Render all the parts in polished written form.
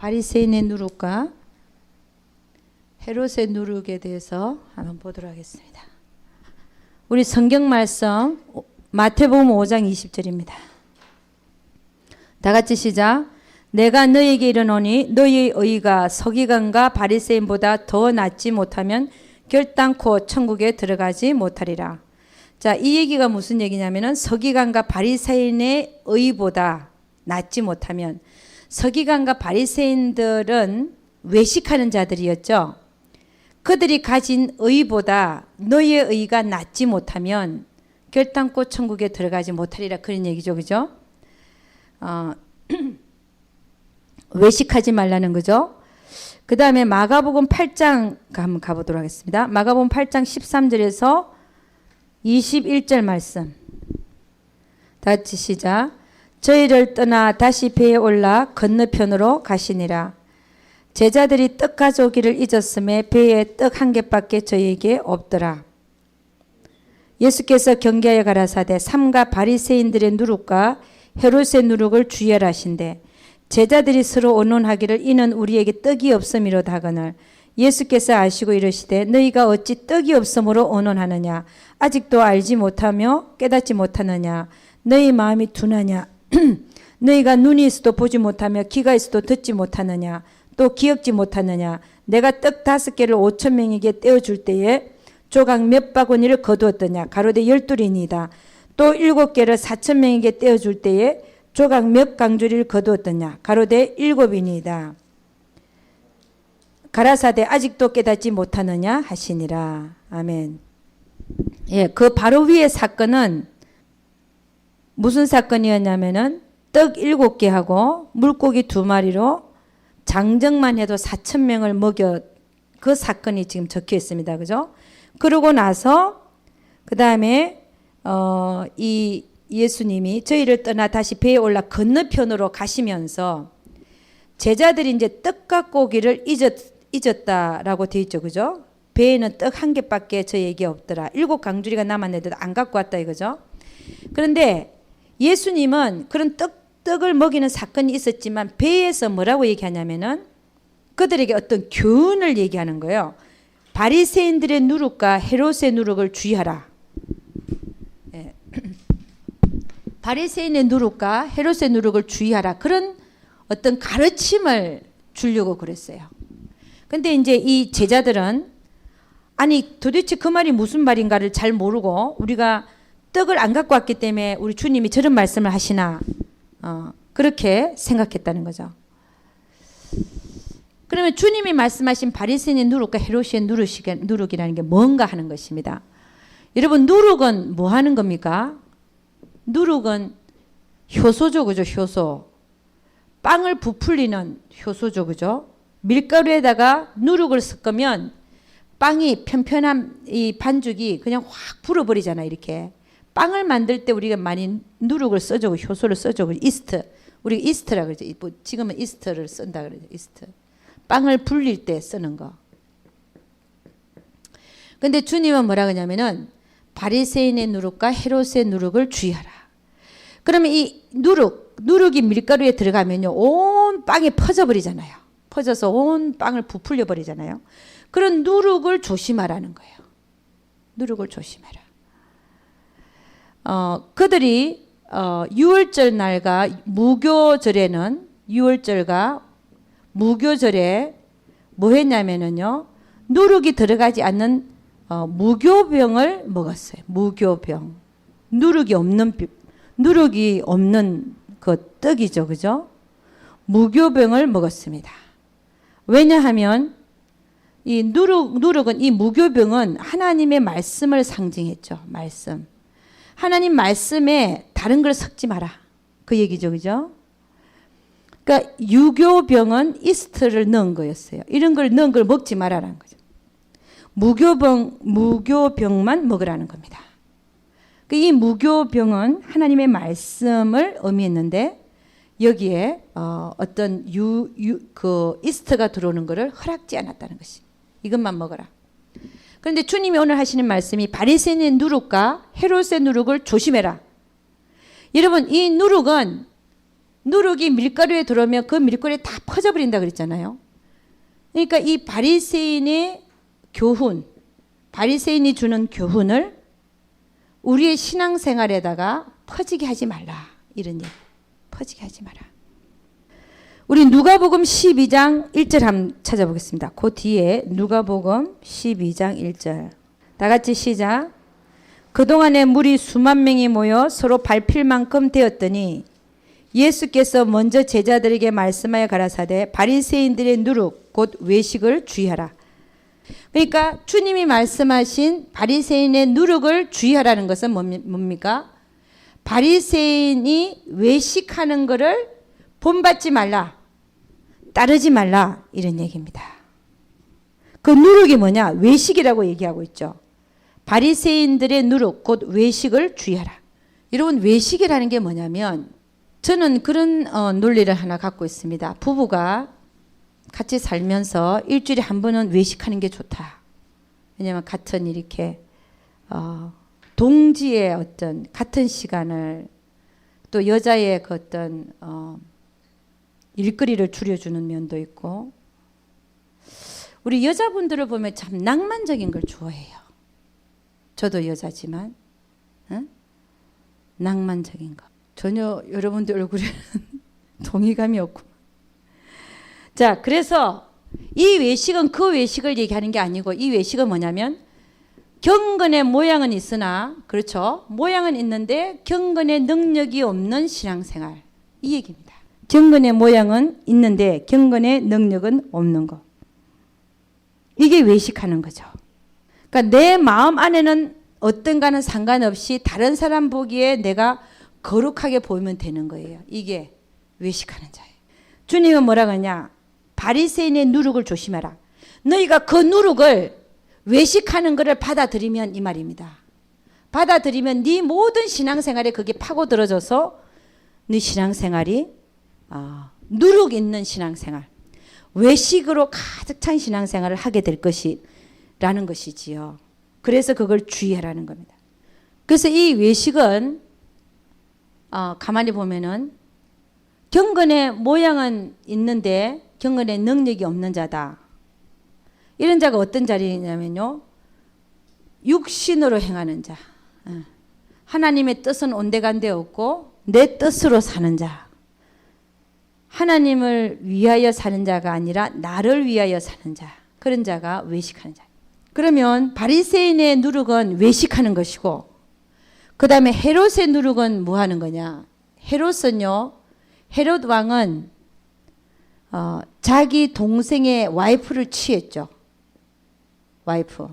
바리새인의 누룩과 헤롯의 누룩에 대해서 한번 보도록 하겠습니다. 우리 성경 말씀 마태복음 5장 20절입니다. 다 같이 시작. 내가 너희에게 이르노니 너희의 의가 서기관과 바리새인보다 더 낫지 못하면 결단코 천국에 들어가지 못하리라. 자, 이 얘기가 무슨 얘기냐면은 서기관과 바리새인의 의보다 낫지 못하면, 서기관과 바리새인들은 외식하는 자들이었죠. 그들이 가진 의보다 너희의 의가 낫지 못하면 결단코 천국에 들어가지 못하리라, 그런 얘기죠. 그죠? 외식하지 말라는 거죠. 그 다음에 마가복음 8장 한번 가보도록 하겠습니다. 마가복음 8장 13절에서 21절 말씀. 다 같이 시작. 저희를 떠나 다시 배에 올라 건너편으로 가시니라. 제자들이 떡 가져오기를 잊었음에 배에 떡 한 개밖에 저희에게 없더라. 예수께서 경계하여 가라사대 삼가 바리새인들의 누룩과 헤롯의 누룩을 주의하라 하신대. 제자들이 서로 언론하기를 이는 우리에게 떡이 없음이로다 하거늘 예수께서 아시고 이르시되 너희가 어찌 떡이 없음으로 언론하느냐. 아직도 알지 못하며 깨닫지 못하느냐. 너희 마음이 둔하냐. 너희가 눈이 있어도 보지 못하며 귀가 있어도 듣지 못하느냐. 또 기억지 못하느냐. 내가 떡 5개를 5,000명에게 떼어줄 때에 조각 몇 바구니를 거두었더냐. 가로되 12이니이다. 또 7개를 4,000명에게 떼어줄 때에 조각 몇 강주리를 거두었더냐. 가로되 7이니이다. 가라사대 아직도 깨닫지 못하느냐 하시니라. 아멘. 예, 그 바로 위의 사건은 무슨 사건이었냐면은 떡 7개하고 물고기 2마리로 장정만 해도 4,000명을 먹여, 그 사건이 지금 적혀 있습니다. 그죠? 그러고 나서 그 다음에 이 예수님이 저희를 떠나 다시 배에 올라 건너편으로 가시면서 제자들이 이제 떡 갖고 오기를 잊었다라고 되어 있죠. 그죠? 배에는 떡 1개밖에 저희에게 없더라. 7 강주리가 남았는데도 안 갖고 왔다 이거죠. 그런데 예수님은 그런 떡을 먹이는 사건이 있었지만 배에서 뭐라고 얘기하냐면은 그들에게 어떤 교훈을 얘기하는 거예요. 바리새인들의 누룩과 헤롯의 누룩을 주의하라. 예. 바리새인의 누룩과 헤롯의 누룩을 주의하라. 그런 어떤 가르침을 주려고 그랬어요. 근데 이제 이 제자들은 아니 도대체 그 말이 무슨 말인가를 잘 모르고 우리가 떡을 안 갖고 왔기 때문에 우리 주님이 저런 말씀을 하시나 그렇게 생각했다는 거죠. 그러면 주님이 말씀하신 바리새인의 누룩과 헤롯의 누룩이라는 게 뭔가 하는 것입니다. 여러분, 누룩은 뭐 하는 겁니까? 누룩은 효소죠. 그죠? 효소. 빵을 부풀리는 효소죠. 그죠? 밀가루에다가 누룩을 섞으면 빵이 편편한 이 반죽이 그냥 확 불어버리잖아요. 이렇게. 빵을 만들 때 우리가 많이 누룩을 써주고 효소를 써주고 이스트. 우리 이스트라 그러죠. 뭐 지금은 이스트를 쓴다 그러죠. 이스트. 빵을 불릴 때 쓰는 거. 근데 주님은 뭐라 그러냐면은 바리새인의 누룩과 헤롯의 누룩을 주의하라. 그러면 이 누룩이 밀가루에 들어가면요. 온 빵이 퍼져버리잖아요. 퍼져서 온 빵을 부풀려 버리잖아요. 그런 누룩을 조심하라는 거예요. 누룩을 조심해라. 그들이 유월절 날과 무교절에는 유월절과 무교절에 뭐 했냐면은요. 누룩이 들어가지 않는 무교병을 먹었어요. 무교병. 누룩이 없는 그 떡이죠. 그죠? 무교병을 먹었습니다. 왜냐하면 이 누룩은 이 무교병은 하나님의 말씀을 상징했죠. 말씀. 하나님 말씀에 다른 걸 섞지 마라. 그 얘기죠. 그죠? 그러니까 유교병은 이스트를 넣은 거였어요. 이런 걸 넣은 걸 먹지 말라는 거죠. 무교병만 먹으라는 겁니다. 이 무교병은 하나님의 말씀을 의미했는데 여기에 어떤 그 이스트가 들어오는 것을 허락지 않았다는 것이. 이것만 먹어라. 그런데 주님이 오늘 하시는 말씀이 바리새인의 누룩과 헤롯의 누룩을 조심해라. 여러분, 이 누룩은 누룩이 밀가루에 들어오면 그 밀가루에 다 퍼져버린다 그랬잖아요. 그러니까 이 바리새인의 교훈, 바리새인이 주는 교훈을 우리의 신앙생활에다가 퍼지게 하지 말라. 이런 얘기. 퍼지게 하지 마라. 우리 누가복음 12장 1절 한번 찾아보겠습니다. 그 뒤에 누가복음 12장 1절. 다 같이 시작. 그동안에 무리 수만 명이 모여 서로 밟힐 만큼 되었더니 예수께서 먼저 제자들에게 말씀하여 가라사대 바리새인들의 누룩 곧 외식을 주의하라. 그러니까 주님이 말씀하신 바리새인의 누룩을 주의하라는 것은 뭡니까? 바리새인이 외식하는 것을 본받지 말라. 따르지 말라. 이런 얘기입니다. 그 누룩이 뭐냐? 외식이라고 얘기하고 있죠. 바리새인들의 누룩 곧 외식을 주의하라. 여러분 외식이라는 게 뭐냐면 저는 그런 논리를 하나 갖고 있습니다. 부부가 같이 살면서 일주일에 한 번은 외식하는 게 좋다. 왜냐하면 같은 이렇게 동지의 어떤 같은 시간을 또 여자의 그 어떤 일거리를 줄여주는 면도 있고 우리 여자분들을 보면 참 낭만적인 걸 좋아해요. 저도 여자지만 낭만적인 거. 전혀 여러분들 얼굴에는 동의감이 없고. 자, 그래서 이 외식은 그 외식을 얘기하는 게 아니고 이 외식은 뭐냐면 경건의 모양은 있으나 그렇죠. 모양은 있는데 경건의 능력이 없는 신앙생활. 이 얘기입니다. 경건의 모양은 있는데 경건의 능력은 없는 거. 이게 외식하는 거죠. 그러니까 내 마음 안에는 어떤가는 상관없이 다른 사람 보기에 내가 거룩하게 보이면 되는 거예요. 이게 외식하는 자예요. 주님은 뭐라고 하냐? 바리새인의 누룩을 조심해라. 너희가 그 누룩을 외식하는 것을 받아들이면 이 말입니다. 받아들이면 네 모든 신앙생활에 그게 파고들어져서 네 신앙생활이 누룩 있는 신앙생활, 외식으로 가득 찬 신앙생활을 하게 될 것이라는 것이지요. 그래서 그걸 주의하라는 겁니다. 그래서 이 외식은 가만히 보면은 경건의 모양은 있는데 경건의 능력이 없는 자다. 이런 자가 어떤 자리냐면요. 육신으로 행하는 자. 하나님의 뜻은 온데간데 없고 내 뜻으로 사는 자. 하나님을 위하여 사는 자가 아니라 나를 위하여 사는 자. 그런 자가 외식하는 자. 그러면 바리새인의 누룩은 외식하는 것이고 그 다음에 헤롯의 누룩은 뭐 하는 거냐. 헤롯은요. 헤롯 왕은 자기 동생의 와이프를 취했죠. 와이프.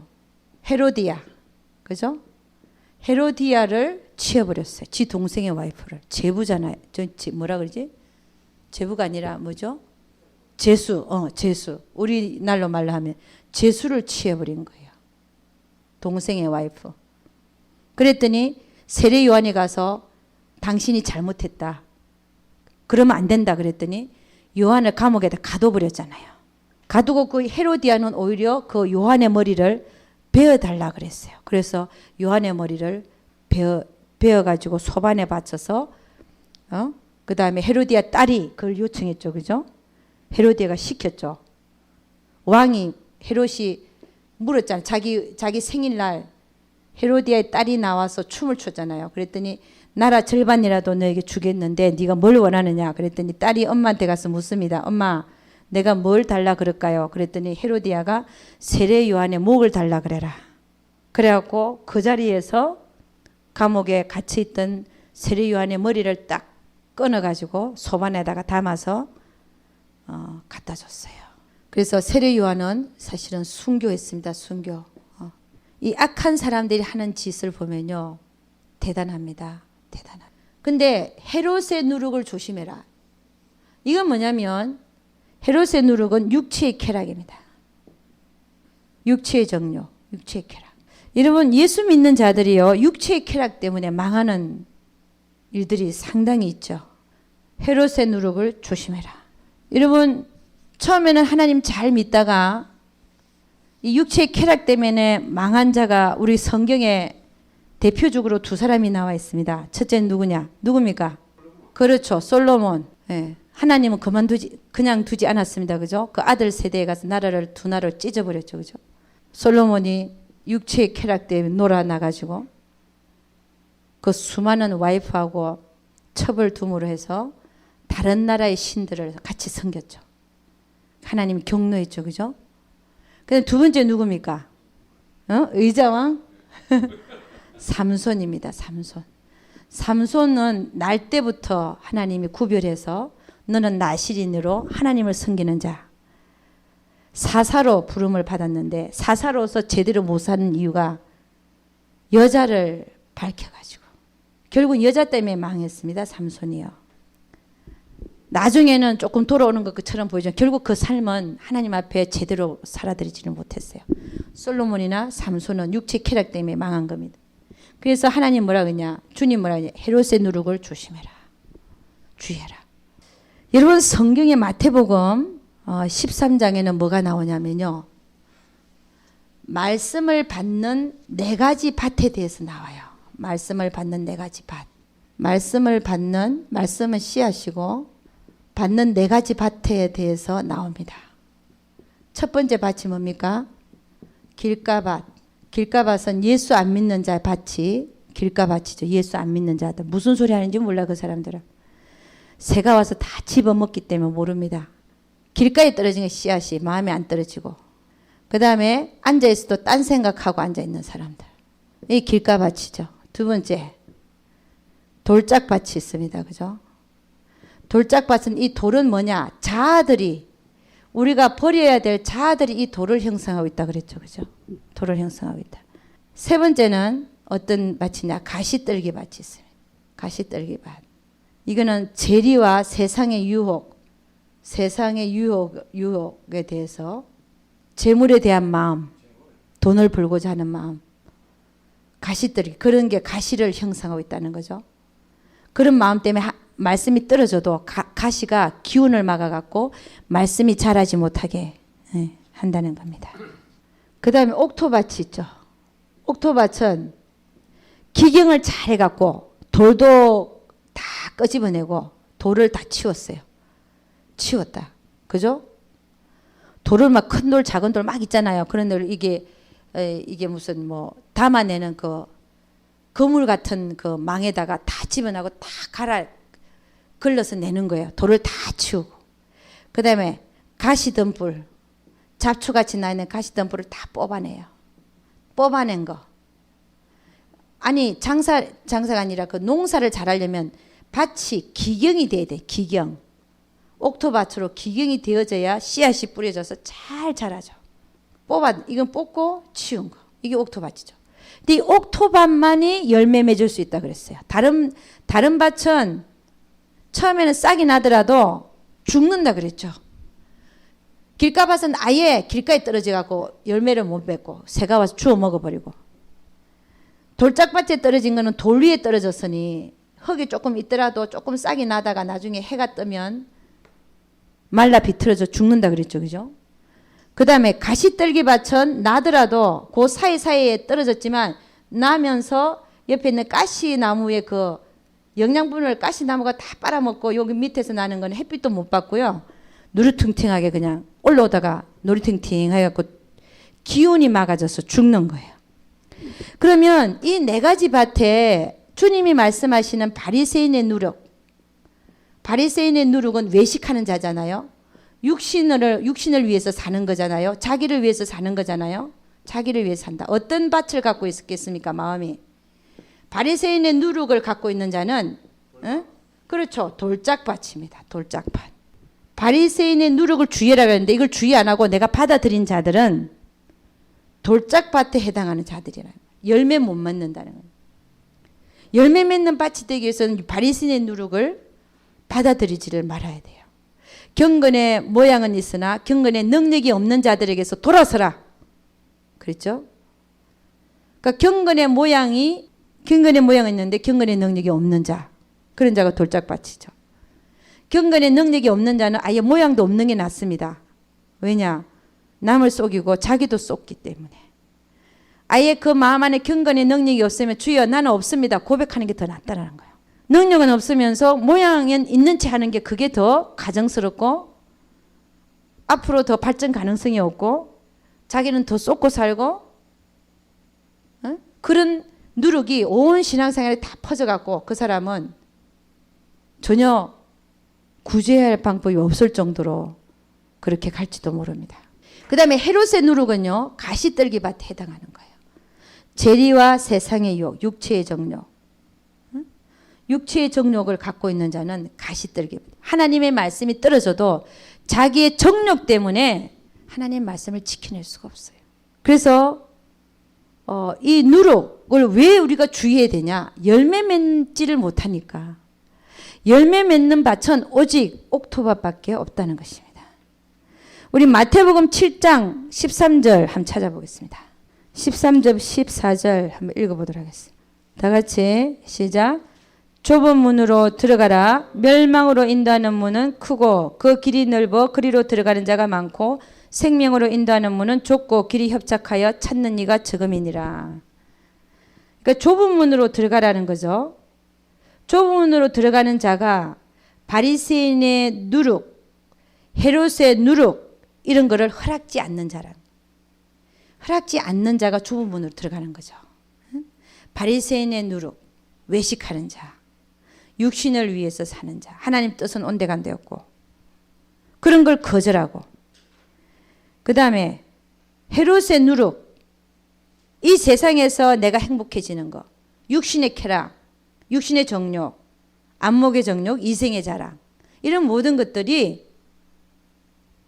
헤로디아. 그죠? 헤로디아를 취해버렸어요. 지 동생의 와이프를. 제부잖아요. 뭐라 그러지? 제부가 아니라 뭐죠? 제수. 제수. 우리날로 말로 하면 제수를 취해버린 거예요. 동생의 와이프. 그랬더니 세례 요한이 가서 당신이 잘못했다. 그러면 안 된다 그랬더니 요한을 감옥에다 가둬버렸잖아요. 가두고 그 헤로디아는 오히려 그 요한의 머리를 베어달라 그랬어요. 그래서 요한의 머리를 베어가지고 소반에 받쳐서 그 다음에 헤로디아 딸이 그걸 요청했죠. 그죠? 헤로디아가 시켰죠. 왕이 헤롯이 물었잖아요. 자기 생일날 헤로디아의 딸이 나와서 춤을 췄잖아요. 그랬더니 나라 절반이라도 너에게 주겠는데 네가 뭘 원하느냐. 그랬더니 딸이 엄마한테 가서 묻습니다. 엄마 내가 뭘 달라 그럴까요? 그랬더니 헤로디아가 세례 요한의 목을 달라 그래라. 그래갖고 그 자리에서 감옥에 갇혀 있던 세례 요한의 머리를 딱 끊어가지고 소반에다가 담아서 갖다 줬어요. 그래서 세례 요한은 사실은 순교했습니다. 순교. 이 악한 사람들이 하는 짓을 보면요. 대단합니다. 대단합니다. 근데 헤롯의 누룩을 조심해라. 이건 뭐냐면 헤롯의 누룩은 육체의 쾌락입니다. 육체의 정욕, 육체의 쾌락. 여러분 예수 믿는 자들이요. 육체의 쾌락 때문에 망하는 일들이 상당히 있죠. 헤롯의 누룩을 조심해라. 여러분 처음에는 하나님 잘 믿다가 이 육체의 쾌락 때문에 망한 자가 우리 성경에 대표적으로 두 사람이 나와 있습니다. 첫째는 누구냐? 누굽니까? 그렇죠. 솔로몬. 예. 하나님은 그냥 두지 않았습니다. 그죠? 그 아들 세대에 가서 두 나라를 찢어버렸죠. 그죠? 솔로몬이 육체의 쾌락 때문에 놀아나가지고 그 수많은 와이프하고 첩을 해서 다른 나라의 신들을 같이 섬겼죠. 하나님이 격노했죠. 그죠? 그다음 두 번째 누굽니까? 의자왕? 삼손입니다. 삼손은 날 때부터 하나님이 구별해서 너는 나실인으로 하나님을 섬기는 자. 사사로 부름을 받았는데 사사로서 제대로 못 사는 이유가 여자를 밝혀가지고 결국 여자 때문에 망했습니다. 삼손이요. 나중에는 조금 돌아오는 것처럼 보이지만 결국 그 삶은 하나님 앞에 제대로 살아들이지는 못했어요. 솔로몬이나 삼손은 육체 쾌락 때문에 망한 겁니다. 그래서 하나님 뭐라 그러냐? 주님 뭐라 그러냐? 헤롯의 누룩을 조심해라. 주의해라. 여러분 성경의 마태복음 13장에는 뭐가 나오냐면요. 말씀을 받는 4가지 밭에 대해서 나와요. 말씀을 받는 4가지 밭. 말씀은 씨앗이고 받는 4가지 밭에 대해서 나옵니다. 첫 번째 밭이 뭡니까? 길가밭. 길가밭은 예수 안 믿는 자의 밭이 길가밭이죠. 예수 안 믿는 자들. 무슨 소리 하는지 몰라 그 사람들은. 새가 와서 다 집어먹기 때문에 모릅니다. 길가에 떨어진 게 씨앗이 마음에 안 떨어지고 그 다음에 앉아있어도 딴 생각하고 앉아있는 사람들. 이 길가밭이죠. 두 번째 돌짝밭이 있습니다. 그죠? 돌짝밭은 이 돌은 뭐냐? 자아들이 우리가 버려야 될 자아들이 이 돌을 형성하고 있다 그랬죠. 그죠? 돌을 형성하고 있다. 세 번째는 어떤 밭이냐? 가시떨기 밭이 있습니다. 가시떨기 밭. 이거는 재리와 세상의 유혹에 대해서 재물에 대한 마음, 돈을 벌고자 하는 마음, 가시떨기 그런 게 가시를 형성하고 있다는 거죠. 그런 마음 때문에 말씀이 떨어져도 가시가 기운을 막아갖고 말씀이 자라지 못하게 한다는 겁니다. 그 다음에 옥토밭이 있죠. 옥토밭은 기경을 잘 해갖고 돌도 다 끄집어내고 돌을 다 치웠다. 그죠? 돌을 막 큰 돌, 작은 돌 막 있잖아요. 그런 돌 이게 무슨 담아내는 그 거물 같은 그 망에다가 다 집어넣고 다 걸러서 내는 거예요. 돌을 다 치우고. 그 다음에 가시덤불, 잡초같이 나 있는 가시덤불을 다 뽑아내요. 뽑아낸 거. 아니 장사가 아니라 그 농사를 잘하려면 밭이 기경이 돼야 돼. 기경. 옥토밭으로 기경이 되어져야 씨앗이 뿌려져서 잘 자라죠. 이건 뽑고 치운 거. 이게 옥토밭이죠. 근데 이 옥토밭만이 열매 맺을 수 있다 그랬어요. 다른 밭은 처음에는 싹이 나더라도 죽는다 그랬죠. 길가밭은 아예 길가에 떨어져 갖고 열매를 못 맺고 새가 와서 주워 먹어버리고, 돌짝밭에 떨어진 거는 돌 위에 떨어졌으니 흙이 조금 있더라도 조금 싹이 나다가 나중에 해가 뜨면 말라 비틀어져 죽는다 그랬죠. 그죠? 그 다음에 가시떨기밭은 나더라도 그 사이사이에 떨어졌지만 나면서 옆에 있는 가시나무의 그 영양분을 가시나무가 다 빨아먹고 여기 밑에서 나는 건 햇빛도 못 받고요. 누르퉁퉁하게 그냥 올라오다가 누르퉁퉁 해갖고 기운이 막아져서 죽는 거예요. 그러면 이 4가지 밭에 주님이 말씀하시는 바리새인의 누룩은 외식하는 자잖아요. 육신을 위해서 사는 거잖아요. 자기를 위해서 사는 거잖아요. 자기를 위해서 산다. 어떤 밭을 갖고 있겠습니까? 마음이. 바리새인의 누룩을 갖고 있는 자는 그렇죠. 돌짝밭입니다. 돌짝밭. 바리새인의 누룩을 주의하라고 했는데 이걸 주의 안 하고 내가 받아들인 자들은 돌짝밭에 해당하는 자들이라는 거예요. 열매 못 맺는다는 거예요. 열매 맺는 밭이 되기 위해서는 바리새인의 누룩을 받아들이지를 말아야 돼요. 경건의 모양은 있으나 경건의 능력이 없는 자들에게서 돌아서라. 그랬죠? 그러니까 경건의 모양이 있는데 경건의 능력이 없는 자. 그런 자가 돌짝밭이죠. 경건의 능력이 없는 자는 아예 모양도 없는 게 낫습니다. 왜냐? 남을 속이고 자기도 속기 때문에. 아예 그 마음 안에 경건의 능력이 없으면 주여 나는 없습니다. 고백하는 게 더 낫다라는 거예요. 능력은 없으면서 모양은 있는 채 하는 게 그게 더 가정스럽고 앞으로 더 발전 가능성이 없고 자기는 더 쏟고 살고 그런 누룩이 온 신앙생활에 다 퍼져갖고 그 사람은 전혀 구제해야 할 방법이 없을 정도로 그렇게 갈지도 모릅니다. 그 다음에 헤롯의 누룩은요, 가시떨기밭에 해당하는 거예요. 재리와 세상의 유혹, 육체의 정욕. 육체의 정욕을 갖고 있는 자는 가시떨기. 하나님의 말씀이 떨어져도 자기의 정욕 때문에 하나님의 말씀을 지켜낼 수가 없어요. 그래서 이 누룩을 왜 우리가 주의해야 되냐? 열매 맺지를 못하니까. 열매 맺는 밭은 오직 옥토밭밖에 없다는 것입니다. 우리 마태복음 7장 13절 한번 찾아보겠습니다. 13절 14절 한번 읽어보도록 하겠습니다. 다 같이 시작. 좁은 문으로 들어가라. 멸망으로 인도하는 문은 크고 그 길이 넓어 그리로 들어가는 자가 많고 생명으로 인도하는 문은 좁고 길이 협착하여 찾는 이가 적음이니라. 그러니까 좁은 문으로 들어가라는 거죠. 좁은 문으로 들어가는 자가 바리새인의 누룩, 헤롯의 누룩 이런 거를 허락지 않는 자란. 허락지 않는 자가 좁은 문으로 들어가는 거죠. 바리새인의 누룩, 외식하는 자, 육신을 위해서 사는 자, 하나님 뜻은 온데간데없고 그런 걸 거절하고 그 다음에 헤롯의 누룩, 이 세상에서 내가 행복해지는 거, 육신의 쾌락, 육신의 정욕, 안목의 정욕, 이생의 자랑 이런 모든 것들이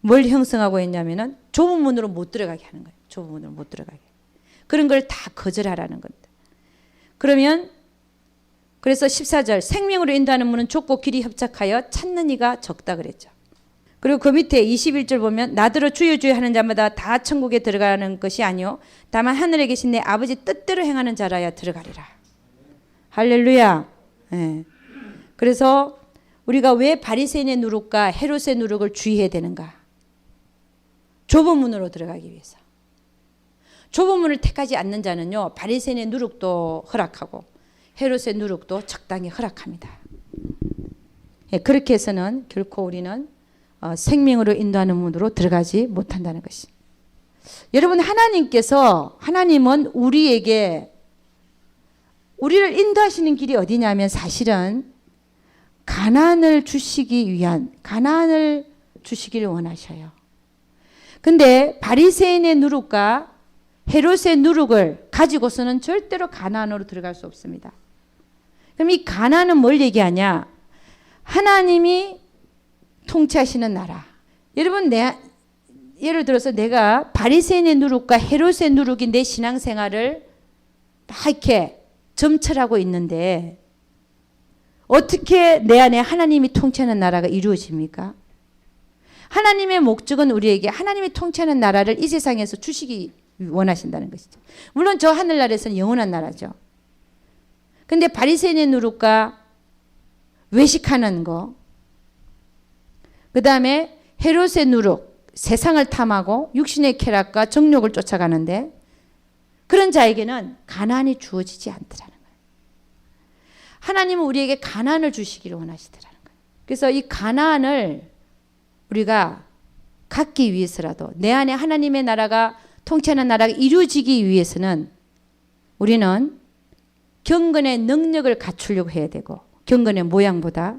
뭘 형성하고 있냐면은 좁은 문으로 못 들어가게 하는 거예요. 좁은 문으로 못 들어가게. 그런 걸 다 거절하라는 겁니다. 그러면 그래서 14절 생명으로 인도하는 문은 좁고 길이 협착하여 찾는 이가 적다 그랬죠. 그리고 그 밑에 21절 보면 나더러 주여 주여 하는 자마다 다 천국에 들어가는 것이 아니요 다만 하늘에 계신 내 아버지 뜻대로 행하는 자라야 들어가리라. 할렐루야. 네. 그래서 우리가 왜 바리새인의 누룩과 헤롯의 누룩을 주의해야 되는가? 좁은 문으로 들어가기 위해서. 좁은 문을 택하지 않는 자는요, 바리새인의 누룩도 허락하고 헤롯의 누룩도 적당히 허락합니다. 네, 그렇게 해서는 결코 우리는 생명으로 인도하는 문으로 들어가지 못한다는 것이. 여러분, 하나님은 우리에게 우리를 인도하시는 길이 어디냐면 사실은 가나안을 주시기를 원하셔요. 근데 바리새인의 누룩과 헤롯의 누룩을 가지고서는 절대로 가나안으로 들어갈 수 없습니다. 그럼 이 가나안은 뭘 얘기하냐? 하나님이 통치하시는 나라. 여러분, 예를 들어서 내가 바리새인의 누룩과 헤롯의 누룩이 내 신앙생활을 막 이렇게 점철하고 있는데 어떻게 내 안에 하나님이 통치하는 나라가 이루어집니까? 하나님의 목적은 우리에게 하나님이 통치하는 나라를 이 세상에서 주시기 원하신다는 것이죠. 물론 저 하늘나라에서는 영원한 나라죠. 근데 바리새인의 누룩과 외식하는 거, 그 다음에 헤롯의 누룩, 세상을 탐하고 육신의 쾌락과 정욕을 쫓아가는데 그런 자에게는 가나안이 주어지지 않더라는 거예요. 하나님은 우리에게 가나안을 주시기를 원하시더라는 거예요. 그래서 이 가나안을 우리가 갖기 위해서라도 내 안에 하나님의 나라가 통치하는 나라가 이루어지기 위해서는 우리는 경건의 능력을 갖추려고 해야 되고 경건의 모양보다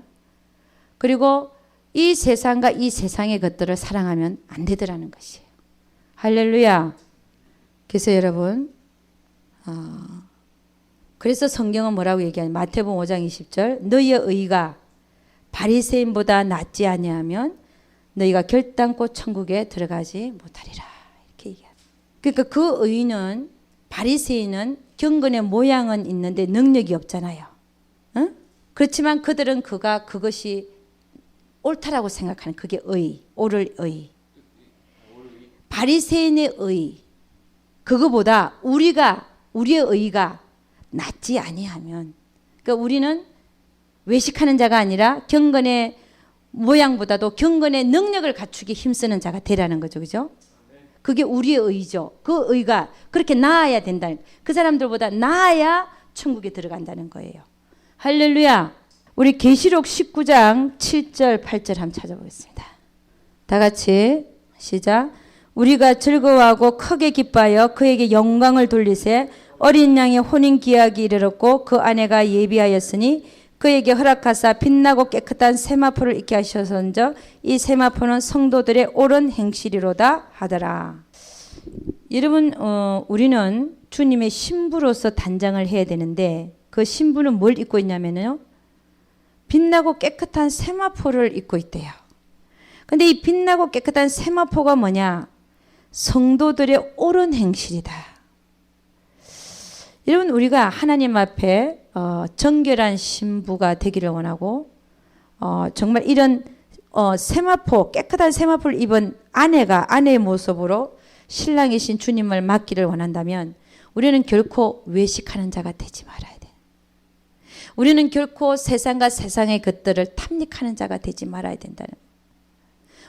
그리고 이 세상과 이 세상의 것들을 사랑하면 안 되더라는 것이에요. 할렐루야. 그래서 여러분 그래서 성경은 뭐라고 얘기하냐? 마태복음 5장 20절 너희의 의가 바리새인보다 낫지 아니하면 너희가 결단코 천국에 들어가지 못하리라. 이렇게 얘기합니다. 그러니까 그 의는 바리새인은 경건의 모양은 있는데 능력이 없잖아요. 응? 그렇지만 그들은 그것이 옳다라고 생각하는 그게 의, 옳을 의. 바리새인의 의 그거보다 우리의 의가 낫지 아니하면 그러니까 우리는 외식하는 자가 아니라 경건의 모양보다도 경건의 능력을 갖추기 힘쓰는 자가 되라는 거죠. 그죠? 그게 우리의 의죠. 그 의가 그렇게 나아야 된다는 그 사람들보다 나아야 천국에 들어간다는 거예요. 할렐루야. 우리 계시록 19장 7절 8절 한번 찾아보겠습니다. 다 같이 시작. 우리가 즐거워하고 크게 기뻐하여 그에게 영광을 돌리세 어린 양의 혼인 기약이 이르렀고 그 아내가 예비하였으니 그에게 허락하사 빛나고 깨끗한 세마포를 입게 하셔서인저 이 세마포는 성도들의 옳은 행실이로다 하더라. 여러분 우리는 주님의 신부로서 단장을 해야 되는데 그 신부는 뭘 입고 있냐면요. 빛나고 깨끗한 세마포를 입고 있대요. 근데 이 빛나고 깨끗한 세마포가 뭐냐? 성도들의 옳은 행실이다. 여러분 우리가 하나님 앞에 정결한 신부가 되기를 원하고 정말 이런 세마포 깨끗한 세마포를 입은 아내가 아내의 모습으로 신랑이신 주님을 맡기를 원한다면 우리는 결코 외식하는 자가 되지 말아야 돼. 우리는 결코 세상과 세상의 것들을 탐닉하는 자가 되지 말아야 된다는 거예요.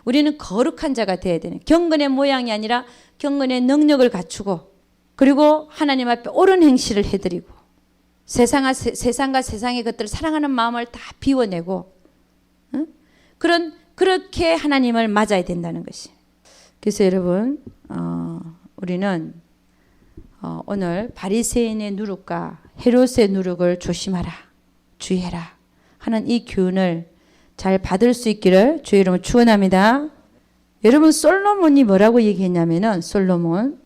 우리는 거룩한 자가 되어야 되는 경건의 모양이 아니라 경건의 능력을 갖추고 그리고 하나님 앞에 옳은 행실을 해드리고 세상과 세상의 것들을 사랑하는 마음을 다 비워내고 그렇게 하나님을 맞아야 된다는 것이. 그래서 여러분 우리는 오늘 바리새인의 누룩과 헤롯의 누룩을 조심하라 주의해라 하는 이 교훈을 잘 받을 수 있기를 주의 이름으로 축원합니다. 여러분 솔로몬이 뭐라고 얘기했냐면은 솔로몬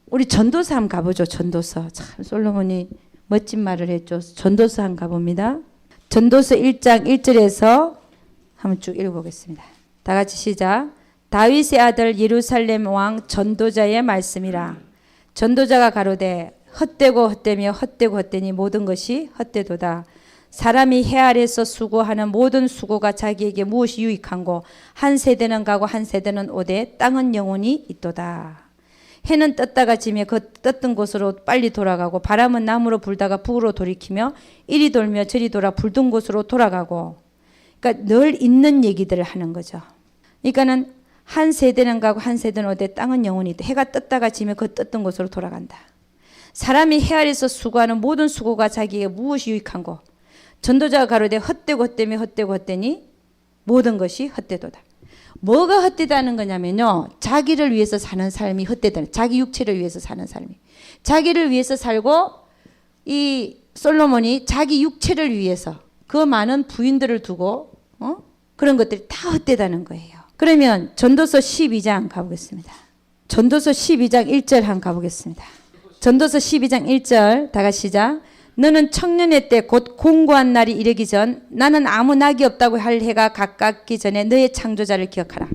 우리 전도서 한번 가보죠. 전도서 참 솔로몬이 멋진 말을 했죠. 전도서 한번 가봅니다. 전도서 1장 1절에서 한번 쭉 읽어보겠습니다. 다 같이 시작. 다윗의 아들 예루살렘 왕 전도자의 말씀이라. 전도자가 가로되 헛되고 헛되며 헛되고 헛되니 모든 것이 헛되도다. 사람이 해 아래서 수고하는 모든 수고가 자기에게 무엇이 유익한고 한 세대는 가고 한 세대는 오되 땅은 영원히 있도다. 해는 떴다가 지며 그 떴던 곳으로 빨리 돌아가고 바람은 남으로 불다가 북으로 돌이키며 이리 돌며 저리 돌아 불던 곳으로 돌아가고 그러니까 늘 있는 얘기들을 하는 거죠. 그러니까는 한 세대는 가고 한 세대는 오되 땅은 영원히 있다. 해가 떴다가 지며 그 떴던 곳으로 돌아간다. 사람이 해 아래서 수고하는 모든 수고가 자기에게 무엇이 유익한고 전도자가 가로되 헛되고 헛되며 헛되고 헛되니 모든 것이 헛되도다. 뭐가 헛되다는 거냐면요. 자기를 위해서 사는 삶이 헛되다는 자기 육체를 위해서 사는 삶이. 자기를 위해서 살고 이 솔로몬이 자기 육체를 위해서 그 많은 부인들을 두고 그런 것들이 다 헛되다는 거예요. 그러면 전도서 12장 가보겠습니다. 전도서 12장 1절 한번 가보겠습니다. 전도서 12장 1절 다 같이 시작. 너는 청년의 때 곧 공고한 날이 이르기 전 나는 아무 낙이 없다고 할 해가 가깝기 전에 너의 창조자를 기억하라.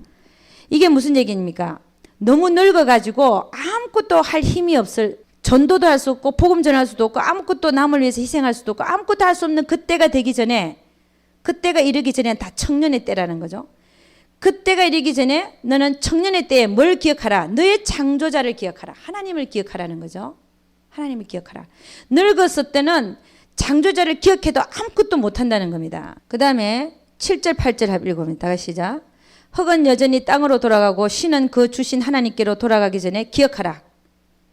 이게 무슨 얘기입니까? 너무 늙어가지고 아무것도 할 힘이 없을 전도도 할 수 없고 복음 전할 수도 없고 아무것도 남을 위해서 희생할 수도 없고 아무것도 할 수 없는 그때가 되기 전에 그때가 이르기 전에 다 청년의 때라는 거죠. 그때가 이르기 전에 너는 청년의 때에 뭘 기억하라? 너의 창조자를 기억하라. 하나님을 기억하라는 거죠. 하나님을 기억하라. 늙었을 때는 창조자를 기억해도 아무것도 못한다는 겁니다. 그 다음에 7절 8절 읽어봅니다. 다 같이 시작. 흙은 여전히 땅으로 돌아가고 신은 그 주신 하나님께로 돌아가기 전에 기억하라.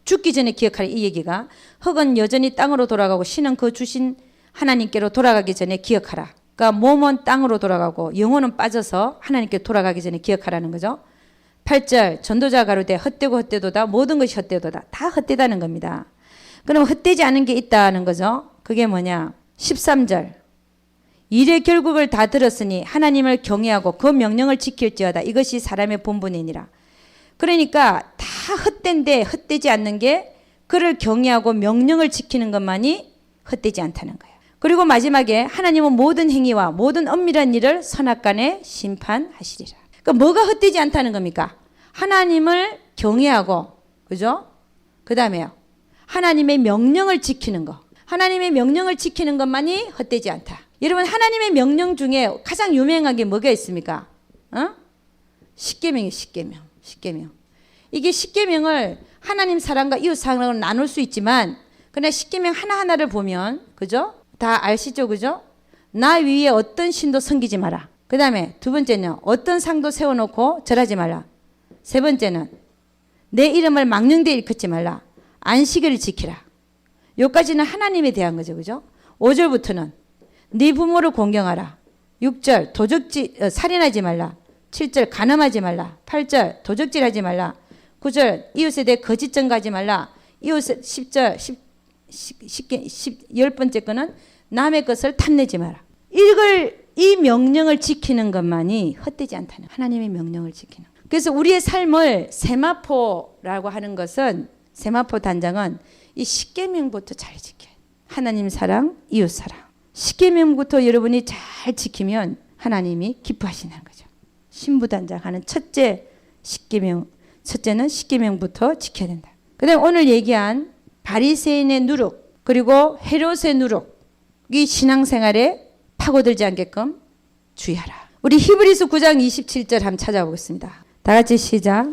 죽기 전에 기억하라. 이 얘기가 흙은 여전히 땅으로 돌아가고 신은 그 주신 하나님께로 돌아가기 전에 기억하라. 그러니까 몸은 땅으로 돌아가고 영혼은 빠져서 하나님께 돌아가기 전에 기억하라는 거죠. 8절 전도자가 가로되 헛되고 헛되도다. 모든 것이 헛되도다. 다 헛되다는 겁니다. 그럼 헛되지 않은 게 있다는 거죠. 그게 뭐냐? 13절 일의 결국을 다 들었으니 하나님을 경외하고 그 명령을 지킬지어다. 이것이 사람의 본분이니라. 그러니까 다 헛된데 헛되지 않는 게 그를 경외하고 명령을 지키는 것만이 헛되지 않다는 거예요. 그리고 마지막에 하나님은 모든 행위와 모든 엄밀한 일을 선악간에 심판하시리라. 그러니까 뭐가 헛되지 않다는 겁니까? 하나님을 경외하고 그죠? 그 다음에요. 하나님의 명령을 지키는 거. 하나님의 명령을 지키는 것만이 헛되지 않다. 여러분 하나님의 명령 중에 가장 유명한 게 뭐가 있습니까? 십계명이에요. 십계명. 이게 십계명을 하나님 사랑과 이웃 사랑으로 나눌 수 있지만 그러나 십계명 하나하나를 보면 그죠? 다 아시죠? 그죠? 나 위에 어떤 신도 섬기지 마라. 그 다음에 두 번째는 어떤 상도 세워놓고 절하지 말라. 세 번째는 내 이름을 망령되이 일컫지 말라. 안식일을 지키라. 여기까지는 하나님에 대한 거죠. 그죠? 5절부터는 네 부모를 공경하라. 6절 살인하지 말라. 7절 간음하지 말라. 8절 도적질하지 말라. 9절 이웃에 대해 거짓 증거하지 말라. 이웃에 10절 10번째 거는 남의 것을 탐내지 마라. 이 명령을 지키는 것만이 헛되지 않다는 하나님의 명령을 지키는 것. 그래서 우리의 삶을 세마포라고 하는 것은 세마포 단장은 이 십계명부터 잘 지켜요. 하나님 사랑, 이웃 사랑. 십계명부터 여러분이 잘 지키면 하나님이 기뻐하시는 거죠. 신부단장하는 첫째는 십계명부터 지켜야 된다. 그다음 오늘 얘기한 바리새인의 누룩 그리고 헤롯의 누룩이 신앙생활에 파고들지 않게끔 주의하라. 우리 히브리서 9장 27절 한번 찾아보겠습니다. 다 같이 시작.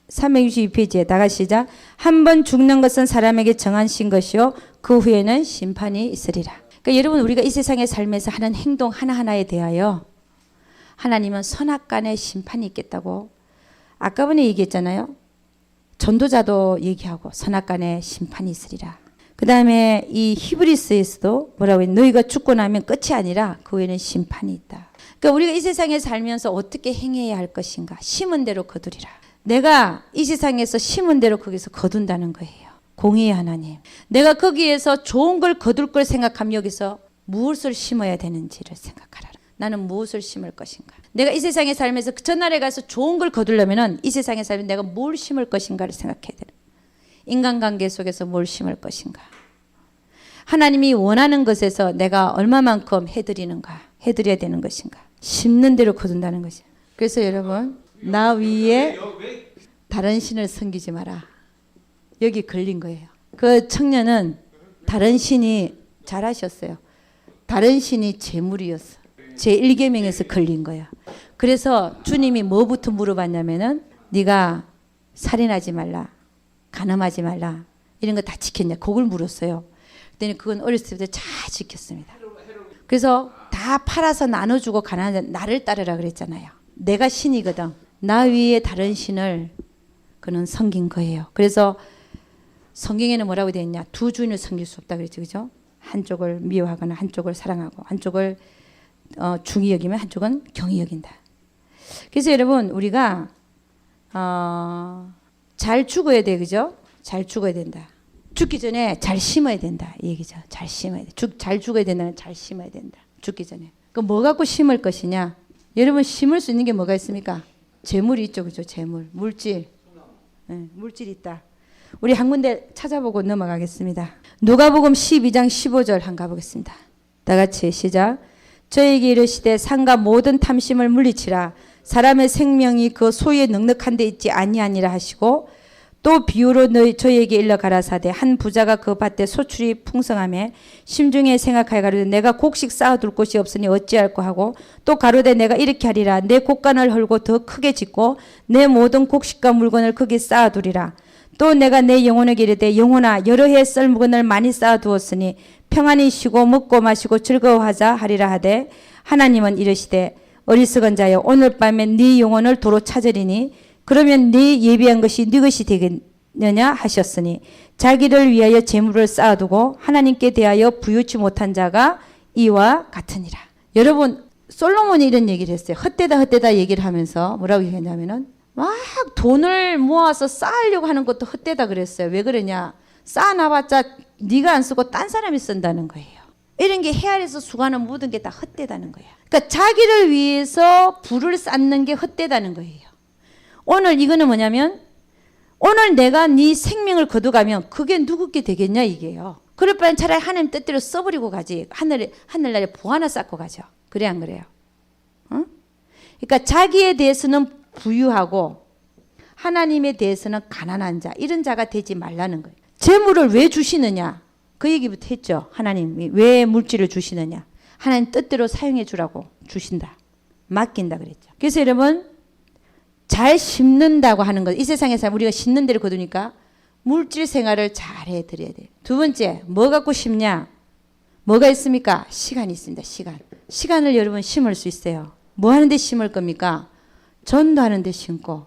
362페이지에 다 같이 시작. 한 번 죽는 것은 사람에게 정하신 것이요 그 후에는 심판이 있으리라. 그러니까 여러분 우리가 이 세상의 삶에서 하는 행동 하나하나에 대하여 하나님은 선악간의 심판이 있겠다고 아까 전에 얘기했잖아요. 전도자도 얘기하고 선악간의 심판이 있으리라. 그 다음에 이 히브리스에서도 뭐라고 해? 너희가 죽고 나면 끝이 아니라 그 후에는 심판이 있다. 그러니까 우리가 이 세상에 살면서 어떻게 행해야 할 것인가? 심은 대로 거두리라. 내가 이 세상에서 심은 대로 거기서 거둔다는 거예요. 공의의 하나님. 내가 거기에서 좋은 걸 거둘 걸 생각하면 여기서 무엇을 심어야 되는지를 생각하라. 나는 무엇을 심을 것인가? 내가 이 세상에 살면서 전날에 가서 좋은 걸 거두려면은 이 세상에 살면 내가 뭘 심을 것인가를 생각해야 되는. 인간관계 속에서 뭘 심을 것인가? 하나님이 원하는 것에서 내가 얼마만큼 해드려야 되는 것인가? 심는 대로 거둔다는 것이야. 그래서 여러분 나 위에 다른 신을 섬기지 마라. 여기 걸린 거예요. 그 청년은 다른 신이 잘하셨어요. 다른 신이 재물이었어. 제1계명에서 걸린 거야. 그래서 주님이 뭐부터 물어봤냐면은 네가 살인하지 말라. 간음하지 말라. 이런 거 다 지켰냐? 그걸 물었어요. 그랬더니 그건 어렸을 때부터 잘 지켰습니다. 그래서 다 팔아서 나눠주고 가난한 나를 따르라 그랬잖아요. 내가 신이거든. 나 위에 다른 신을 그는 섬긴 거예요. 그래서 성경에는 뭐라고 되어 있냐? 두 주인을 섬길 수 없다 그랬죠. 그죠? 한쪽을 미워하거나 한쪽을 사랑하고 한쪽을 중히 여기면 한쪽은 경히 여긴다. 그래서 여러분 우리가 잘 죽어야 돼. 그죠? 잘 죽어야 된다. 죽기 전에 잘 심어야 된다. 이 얘기죠. 잘 심어야 돼. 잘 죽어야 된다면 잘 심어야 된다. 죽기 전에. 그 뭐 갖고 심을 것이냐? 여러분 심을 수 있는 게 뭐가 있습니까? 재물이 있죠. 그죠? 재물. 물질. 네, 물질이 있다. 우리 한 군데 찾아보고 넘어가겠습니다. 누가복음 12장 15절 한번 가보겠습니다. 다 같이 시작. 저에게 이르시되 상과 모든 탐심을 물리치라. 사람의 생명이 그 소유에 넉넉한 데 있지 아니하니라 하시고 또 비유로 저희에게 일러 가라사대 한 부자가 그 밭에 소출이 풍성하며 심중에 생각하여 가로되 내가 곡식 쌓아둘 곳이 없으니 어찌할꼬 하고 또 가로되 내가 이렇게 하리라 내 곡간을 헐고 더 크게 짓고 내 모든 곡식과 물건을 거기 쌓아두리라. 또 내가 내 영혼에게 이르되 영혼아 여러 해 썰 물건을 많이 쌓아두었으니 평안히 쉬고 먹고 마시고 즐거워하자 하리라 하되 하나님은 이르시되 어리석은 자여 오늘 밤에 네 영혼을 도로 찾으리니 그러면 네 예비한 것이 네 것이 되겠느냐 하셨으니 자기를 위하여 재물을 쌓아두고 하나님께 대하여 부유치 못한 자가 이와 같으니라. 여러분 솔로몬이 이런 얘기를 했어요. 헛되다 얘기를 하면서 뭐라고 얘기했냐면은 막 돈을 모아서 쌓으려고 하는 것도 헛되다 그랬어요. 왜 그러냐? 쌓아놔봤자 네가 안 쓰고 딴 사람이 쓴다는 거예요. 이런 게 헤아려서 수고하는 모든 게 다 헛되다는 거예요. 그러니까 자기를 위해서 부를 쌓는 게 헛되다는 거예요. 오늘 이거는 뭐냐면 오늘 내가 네 생명을 거둬가면 그게 누구께 되겠냐 이게요. 그럴 바엔 차라리 하나님 뜻대로 써버리고 가지. 하늘나라에 보 하나 쌓고 가죠. 그래 안 그래요? 응? 그러니까 자기에 대해서는 부유하고 하나님에 대해서는 가난한 자 이런 자가 되지 말라는 거예요. 재물을 왜 주시느냐? 그 얘기부터 했죠. 하나님이 왜 물질을 주시느냐? 하나님 뜻대로 사용해 주라고 주신다. 맡긴다 그랬죠. 그래서 여러분 잘 심는다고 하는 것. 이 세상에서 우리가 심는 대로 거두니까 물질 생활을 잘 해드려야 돼요. 두 번째 뭐 갖고 심냐? 뭐가 있습니까? 시간이 있습니다. 시간을 여러분 심을 수 있어요. 뭐 하는데 심을 겁니까? 전도하는 데 심고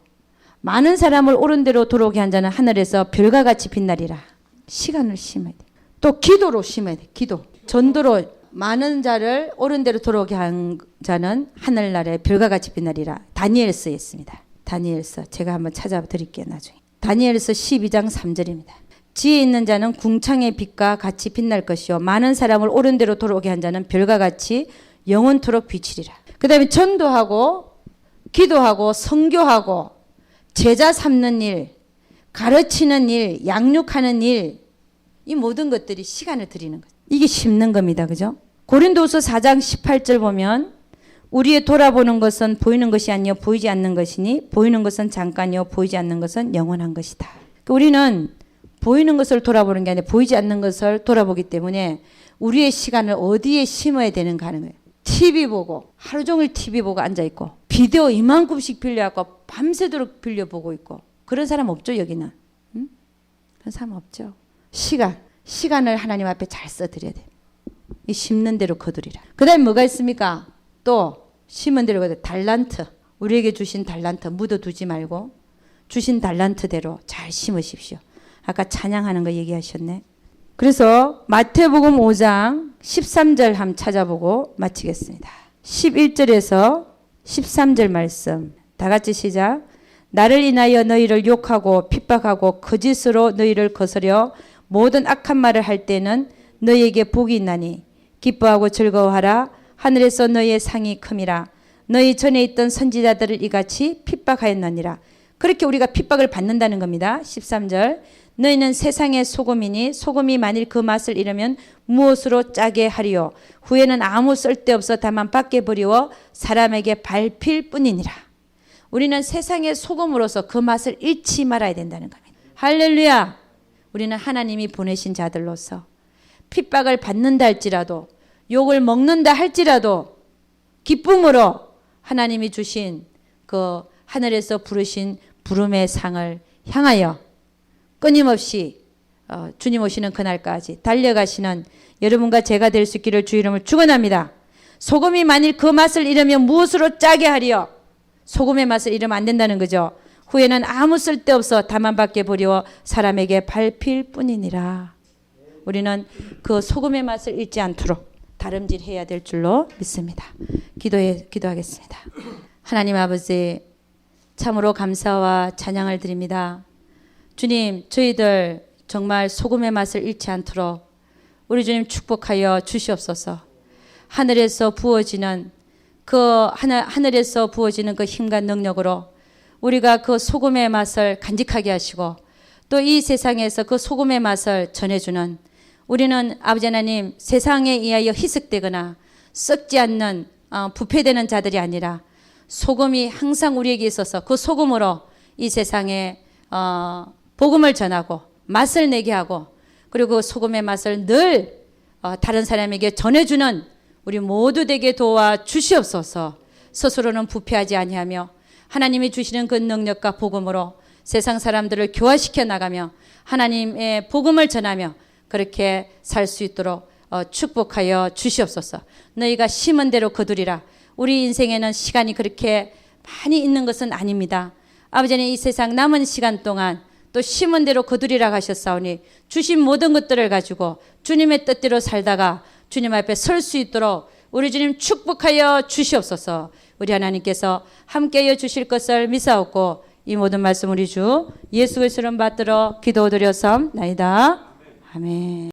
많은 사람을 옳은 대로 돌아오게 한 자는 하늘에서 별과 같이 빛나리라. 시간을 심어야 돼. 또 기도로 심어야 돼. 기도. 전도로 많은 자를 옳은 대로 돌아오게 한 자는 하늘나라에 별과 같이 빛나리라. 다니엘서에 있습니다. 다니엘서 제가 한번 찾아드릴게요. 나중에. 다니엘서 12장 3절입니다. 지혜 있는 자는 궁창의 빛과 같이 빛날 것이요 많은 사람을 옳은 대로 돌아오게 한 자는 별과 같이 영원토록 비치리라. 그 다음에 전도하고 기도하고 선교하고 제자 삼는 일, 가르치는 일, 양육하는 일, 이 모든 것들이 시간을 들이는 것. 이게 심는 겁니다. 그죠? 고린도후서 4장 18절 보면 우리의 돌아보는 것은 보이는 것이 아니요 보이지 않는 것이니 보이는 것은 잠깐이요 보이지 않는 것은 영원한 것이다. 우리는 보이는 것을 돌아보는 게 아니라 보이지 않는 것을 돌아보기 때문에 우리의 시간을 어디에 심어야 되는가 하는 거예요. TV 보고 하루 종일 TV 보고 앉아있고 비디오 이만큼씩 빌려갖고 밤새도록 빌려보고 있고 그런 사람 없죠 여기는? 응? 그런 사람 없죠. 시간을 하나님 앞에 잘 써드려야 돼요. 이 심는 대로 거두리라. 그 다음에 뭐가 있습니까? 또 심은 대로 거두리라. 달란트. 우리에게 주신 달란트 묻어두지 말고 주신 달란트대로 잘 심으십시오. 아까 찬양하는 거 얘기하셨네. 그래서 마태복음 5장 13절 한번 찾아보고 마치겠습니다. 11절에서 13절 말씀 다 같이 시작. 나를 인하여 너희를 욕하고 핍박하고 거짓으로 너희를 거스려 모든 악한 말을 할 때는 너희에게 복이 있나니 기뻐하고 즐거워하라. 하늘에서 너희의 상이 큼이라. 너희 전에 있던 선지자들을 이같이 핍박하였느니라. 그렇게 우리가 핍박을 받는다는 겁니다. 13절 너희는 세상의 소금이니 소금이 만일 그 맛을 잃으면 무엇으로 짜게 하리요. 후에는 아무 쓸데없어 다만 밖에 버리워 사람에게 밟힐 뿐이니라. 우리는 세상의 소금으로서 그 맛을 잃지 말아야 된다는 겁니다. 할렐루야. 우리는 하나님이 보내신 자들로서 핍박을 받는다 할지라도 욕을 먹는다 할지라도 기쁨으로 하나님이 주신 그 하늘에서 부르신 부름의 상을 향하여 끊임없이 주님 오시는 그날까지 달려가시는 여러분과 제가 될 수 있기를 주 이름으로 축원합니다. 소금이 만일 그 맛을 잃으면 무엇으로 짜게 하리요. 소금의 맛을 잃으면 안 된다는 거죠. 후에는 아무 쓸데없어 다만 밖에 버리워 사람에게 밟힐 뿐이니라. 우리는 그 소금의 맛을 잃지 않도록 다름질해야 될 줄로 믿습니다. 기도하겠습니다. 하나님 아버지 참으로 감사와 찬양을 드립니다. 주님 저희들 정말 소금의 맛을 잃지 않도록 우리 주님 축복하여 주시옵소서. 하늘에서 부어지는 하늘에서 부어지는 그 힘과 능력으로 우리가 그 소금의 맛을 간직하게 하시고 또 이 세상에서 그 소금의 맛을 전해주는 우리는 아버지 하나님 세상에 의하여 희석되거나 썩지 않는 부패되는 자들이 아니라 소금이 항상 우리에게 있어서 그 소금으로 이 세상에 복음을 전하고 맛을 내게 하고 그리고 그 소금의 맛을 늘 다른 사람에게 전해주는 우리 모두 되게 도와 주시옵소서. 스스로는 부패하지 아니하며 하나님이 주시는 그 능력과 복음으로 세상 사람들을 교화시켜 나가며 하나님의 복음을 전하며 그렇게 살 수 있도록 축복하여 주시옵소서. 너희가 심은 대로 거두리라. 우리 인생에는 시간이 그렇게 많이 있는 것은 아닙니다. 아버지는 이 세상 남은 시간 동안 또 심은 대로 거두리라 하셨사오니 주신 모든 것들을 가지고 주님의 뜻대로 살다가 주님 앞에 설 수 있도록 우리 주님 축복하여 주시옵소서. 우리 하나님께서 함께하여 주실 것을 믿사옵고 이 모든 말씀 우리 주 예수 그리스도를 받들어 기도드렸사옵나이다. 아멘.